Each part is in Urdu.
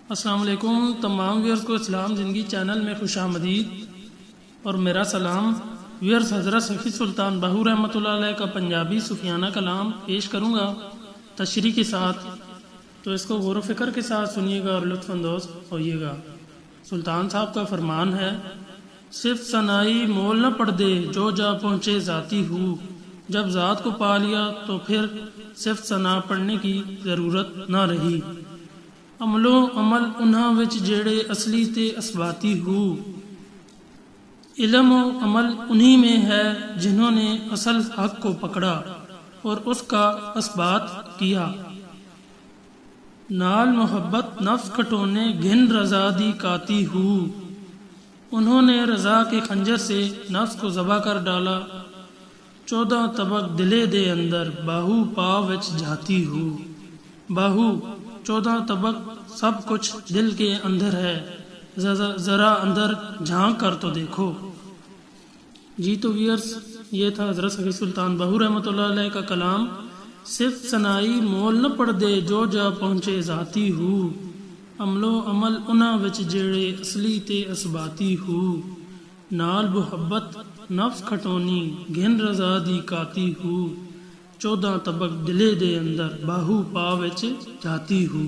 السلام علیکم تمام ویئرز کو اسلام زندگی چینل میں خوش آمدید اور میرا سلام۔ ویئرز، حضرت سخی سلطان باہو رحمۃ اللہ علیہ کا پنجابی صوفیانہ کلام پیش کروں گا تشریح کے ساتھ، تو اس کو غور و فکر کے ساتھ سنیے گا اور لطف اندوز ہوئیے گا۔ سلطان صاحب کا فرمان ہے: صرف ثنائی مول نہ پڑ دے جو جا پہنچے ذاتی ہو، جب ذات کو پا لیا تو پھر صرف ثنا پڑھنے کی ضرورت نہ رہی۔ عمل و عمل انہاں وچ جیڑے اصلی تے اثباتی ہو، علم و عمل انہی میں ہے جنہوں نے اصل حق کو پکڑا اور اس کا اثبات کیا۔ نال محبت نفس کھٹونے گھن رضا دی کاتی ہو، انہوں نے رضا کے خنجر سے نفس کو ذبح کر ڈالا۔ 14 طبق دلے دے اندر باہو پا وچ جاتی ہو، باہو 14 طبق سب کچھ دل کے اندر ہے، ذرا اندر جھانک کر تو دیکھو۔ جی تو ویئرز، یہ تھا حضرت سخی سلطان باہو رحمۃ اللہ علیہ کا کلام۔ صرف ثنائی مول نہ پڑ دے جو جا پہنچے ذاتی ہو، عمل و عمل انہاں وچ جیڑے اصلی تے اثباتی ہو، نال محبت نفس کھٹونی گھن رضا دی کاتی ہو، 14 طبق دلے دے اندر باہو پا وچ جاتی ہو۔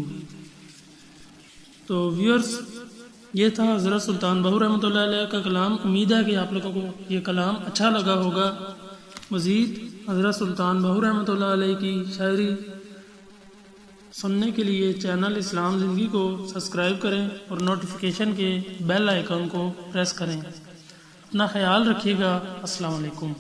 تو ویئرز، یہ تھا حضرت سلطان باہو رحمۃ اللہ علیہ کا کلام۔ امید ہے کہ آپ لوگوں کو یہ کلام اچھا لگا ہوگا۔ مزید حضرت سلطان باہو رحمۃ اللہ علیہ کی شاعری سننے کے لیے چینل اسلام زندگی کو سبسکرائب کریں اور نوٹیفیکیشن کے بیل آئیکن کو پریس کریں۔ اپنا خیال رکھیے گا۔ السلام علیکم۔